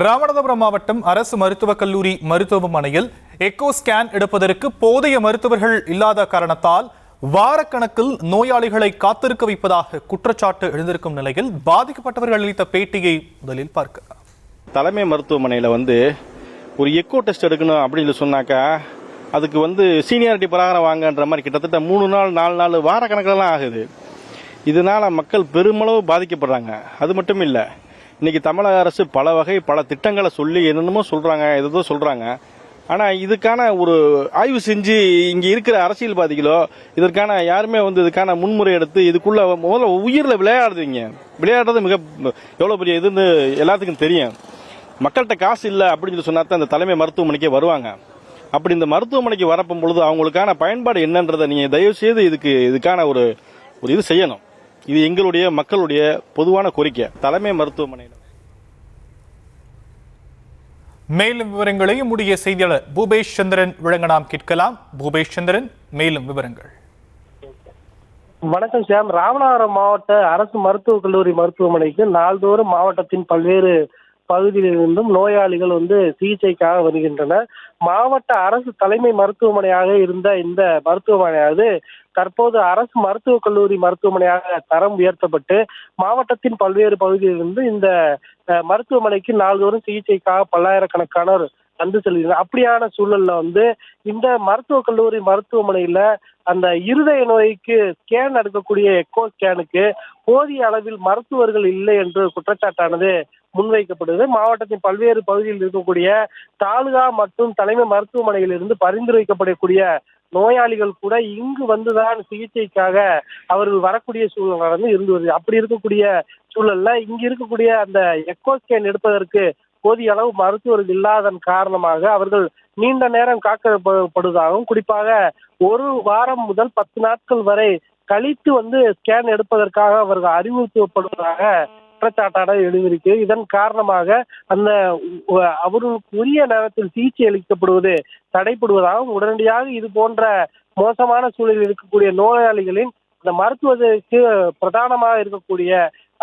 ராமநாதபுரம் மாவட்டம் அரசு மருத்துவக் கல்லூரி மருத்துவமனையில் எக்கோ ஸ்கேன் எடுப்பதற்கு போதிய மருத்துவர்கள் இல்லாத காரணத்தால் வாரக்கணக்கில் நோயாளிகளை காத்திருக்க வைப்பதாக குற்றச்சாட்டு எழுந்திருக்கும் நிலையில் பாதிக்கப்பட்டவர்கள் அளித்த பேட்டியை முதலில் பார்க்கலாம். தலைமை மருத்துவமனையில் ஒரு எக்கோ டெஸ்ட் எடுக்கணும் அப்படின்னு சொன்னாக்கா அதுக்கு சீனியாரிட்டி பிரகாரம் வாங்கன்ற மாதிரி கிட்டத்தட்ட 3 நாள் 4 நாள் வாரக்கணக்கிலலாம் ஆகுது. இதனால மக்கள் பெருமளவு பாதிக்கப்படுறாங்க. அது மட்டும் இல்லை, இன்னைக்கு தமிழக அரசு பல திட்டங்களை சொல்லி என்னென்னமோ சொல்றாங்க, எதோ சொல்றாங்க. ஆனால் இதுக்கான ஒரு ஆய்வு செஞ்சு இங்கே இருக்கிற அரசியல்வாதிகளோ இதற்கான யாருமே இதுக்கான முன்முறை எடுத்து இதுக்குள்ள முதல்ல உயிரில் விளையாடுறது மிக எவ்வளோ பெரிய இதுன்னு எல்லாத்துக்கும் தெரியும். மக்கள்கிட்ட காசு இல்லை அப்படின்னு சொன்னா தான் அந்த தலைமை மருத்துவமனைக்கே வருவாங்க. அப்படி இந்த மருத்துவமனைக்கு வரப்பும் பொழுது அவங்களுக்கான பயன்பாடு என்னன்றதை நீங்கள் தயவு செய்து இதுக்கான ஒரு இது செய்யணும். இது எங்களுடைய மக்களுடைய பொதுவான கோரிக்கை. தலைமை மருத்துவமனையில் மேலும் விவரங்களை நம்முடைய செய்தியாளர் பூபேஷ் சந்திரன் வழங்க நாம் கேட்கலாம். பூபேஷ் சந்திரன், மேலும் விவரங்கள். வணக்கம் சாம். ராமநாதபுரம் மாவட்ட அரசு மருத்துவக் கல்லூரி மருத்துவமனைக்கு நாள்தோறும் மாவட்டத்தின் பல்வேறு பகுதியிலிருந்தும் நோயாளிகள் சிகிச்சைக்காக வருகின்றனர். மாவட்ட அரசு தலைமை மருத்துவமனையாக இருந்த இந்த மருத்துவமனையானது தற்போது அரசு மருத்துவக் கல்லூரி மருத்துவமனையாக தரம் உயர்த்தப்பட்டு மாவட்டத்தின் பல்வேறு பகுதியிலிருந்து இந்த மருத்துவமனைக்கு நாள்தோறும் சிகிச்சைக்காக பல்லாயிரக்கணக்கானோர் வந்து செல்கிறார். அப்படியான சூழல்ல இந்த மருத்துவக் கல்லூரி மருத்துவமனையில அந்த இருதய நோய்க்கு ஸ்கேன் எடுக்கக்கூடிய எக்கோ ஸ்கேனுக்கு போதிய அளவில் மருத்துவர்கள் இல்லை என்று குற்றச்சாட்டானது முன்வைக்கப்படுது. மாவட்டத்தின் பல்வேறு பகுதியில் இருக்கக்கூடிய தாலுகா மற்றும் தலைமை மருத்துவமனையில் இருந்து பரிந்துரைக்கப்படக்கூடிய நோயாளிகள் கூட இங்கு வந்துதான் சிகிச்சைக்காக அவர்கள் வரக்கூடிய சூழல் இருந்து வருது. அப்படி இருக்கக்கூடிய சூழல்ல இங்கு இருக்கக்கூடிய அந்த எக்கோ ஸ்கேன் எடுப்பதற்கு போதிய அளவு மருத்துவர்கள் இல்லாதன் காரணமாக அவர்கள் நீண்ட நேரம் காக்கப்படுவதாகவும், குறிப்பாக 1 வாரம் முதல் 10 நாட்கள் வரை கழித்து ஸ்கேன் எடுப்பதற்காக அவர்கள் அறிவுறுத்தப்படுவதாக குற்றச்சாட்டாக எழுதியிருக்கு. இதன் காரணமாக அந்த அவர்களுக்கு உரிய நேரத்தில் சிகிச்சை அளிக்கப்படுவது தடைப்படுவதாகவும், உடனடியாக இது போன்ற மோசமான சூழலில் இருக்கக்கூடிய நோயாளிகளின் அந்த மருத்துவத்திற்கு பிரதானமாக இருக்கக்கூடிய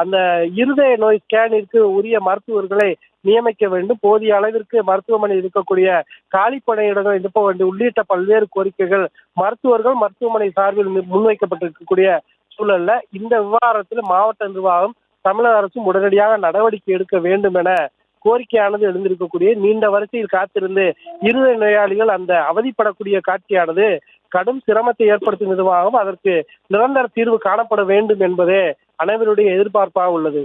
அந்த இருதய நோய் ஸ்கேனிற்கு உரிய மருத்துவர்களை நியமிக்க வேண்டும். போதிய அளவிற்கு மருத்துவமனை இருக்கக்கூடிய காலிப்பணியிடங்கள் எழுப்ப வேண்டும் உள்ளிட்ட பல்வேறு கோரிக்கைகள் மருத்துவமனை சார்பில் முன்வைக்கப்பட்டிருக்கக்கூடிய சூழல்ல இந்த விவகாரத்தில் மாவட்ட நிர்வாகம் தமிழக அரசும் உடனடியாக நடவடிக்கை எடுக்க வேண்டும் என கோரிக்கையானது எழுந்திருக்கக்கூடிய நீண்ட வரிசையில் காத்திருந்து இருதய நோயாளிகள் அந்த அவதிப்படக்கூடிய காட்சியானது கடும் சிரமத்தை ஏற்படுத்தும் விதமாகவும் அதற்கு நிரந்தர தீர்வு காணப்பட வேண்டும் என்பதே அனைவருடைய எதிர்பார்ப்பாக உள்ளது.